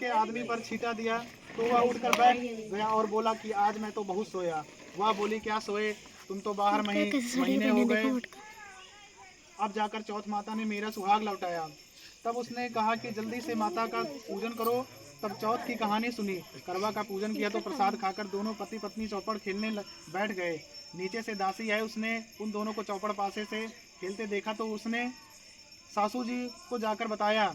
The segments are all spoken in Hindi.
उसके आदमी पर छींटा दिया तो वह उठकर बैठ गया और बोला कि आज मैं तो बहुत सोया। वह बोली, क्या सोए, तुम तो बाहर महीने हो गए, अब जाकर चौथ माता ने मेरा सुहाग लौटाया। तब उसने कहा कि जल्दी से माता का पूजन करो। तब चौथ की कहानी सुनी, करवा का पूजन किया तो प्रसाद खाकर दोनों पति पत्नी चौपड़ खेलने बैठ गए। नीचे से दासी आई, उसने उन दोनों को चौपड़ पासे से खेलते देखा तो उसने सासू जी को जाकर बताया।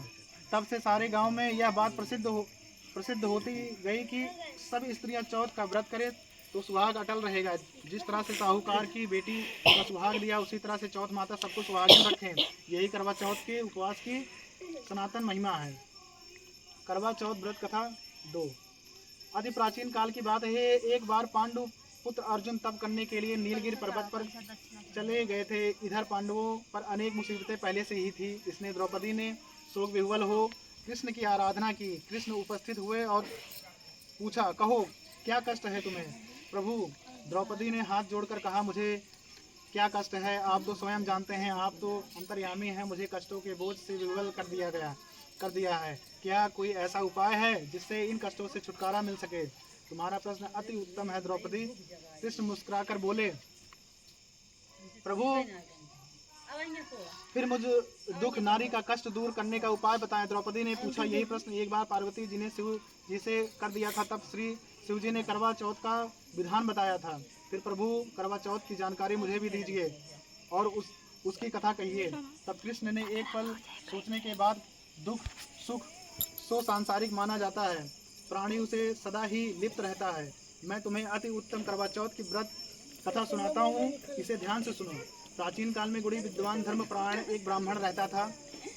तब से सारे गांव में यह बात प्रसिद्ध होती गई कि सब स्त्रियां चौथ का व्रत करें तो सुहाग अटल रहेगा। जिस तरह से साहूकार की बेटी का सुहाग दिया, उसी तरह से चौथ माता सबको सुहागिन रखें। यही करवा चौथ के उपवास की सनातन महिमा है। करवा चौथ व्रत कथा 2। अति प्राचीन काल की बात है। एक बार पांडु पुत्र अर्जुन तप करने के लिए नीलगिरी पर्वत पर चले गए थे। इधर पांडवों पर अनेक मुसीबतें पहले से ही थी, इसने द्रौपदी ने शोक विह्वल हो कृष्ण की आराधना की। कृष्ण उपस्थित हुए और पूछा, कहो क्या कष्ट है तुम्हें। प्रभु, द्रौपदी ने हाथ जोड़कर कहा, मुझे क्या कष्ट है, आप तो स्वयं जानते हैं, आप तो अंतर्यामी हैं, मुझे कष्टों के बोझ से विह्वल कर दिया है। क्या कोई ऐसा उपाय है जिससे इन कष्टों से छुटकारा मिल सके। तुम्हारा प्रश्न अति उत्तम है द्रौपदी। कृष्ण मुस्कुराकर बोले, प्रभु फिर मुझ दुख नारी का कष्ट दूर करने का उपाय बताएं। द्रौपदी ने पूछा यही प्रश्न एक बार पार्वती जी ने शिव जी से कर दिया था। तब श्री शिव जी ने करवा चौथ का विधान बताया था। फिर प्रभु करवा चौथ की जानकारी मुझे भी दीजिए और उसकी कथा कहिए। तब कृष्ण ने एक पल सोचने के बाद, दुख सुख सो सांसारिक माना जाता है, प्राणी उसे सदा ही लिप्त रहता है। मैं तुम्हें अति उत्तम करवा चौथ की व्रत कथा सुनाता हूँ, इसे ध्यान से सुनो। प्राचीन काल में गुणी विद्वान धर्मपरायण एक ब्राह्मण रहता था।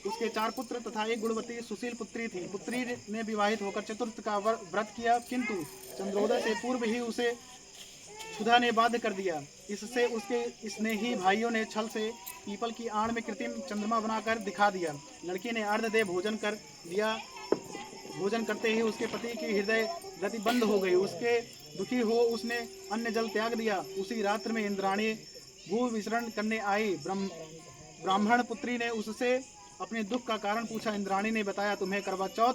उसके 4 पुत्र तथा एक गुणवती सुशील पुत्री थी। पुत्री ने विवाहित होकर चतुर्थ का व्रत किया, किंतु चंद्रोदय से पूर्व ही उसे क्षुधा ने बाध्य कर दिया। इससे उसके स्नेही भाइयों ने छल से पीपल की आड़ में कृत्रिम चंद्रमा बनाकर दिखा दिया। लड़की ने अर्धदेह भोजन कर लिया। भोजन करते ही उसके पति की हृदय गति बंद हो गई। उसके दुखी हो उसने अन्न जल त्याग दिया। उसी रात्र में इंद्राणी भू विचरण करने आई। ब्राह्मण पुत्री ने उससे अपने दुख का कारण पूछा। इंद्राणी ने बताया, तुम्हें करवा चौथ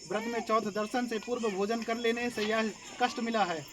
व्रत में चौथ दर्शन से पूर्व भोजन कर लेने से यह कष्ट मिला है।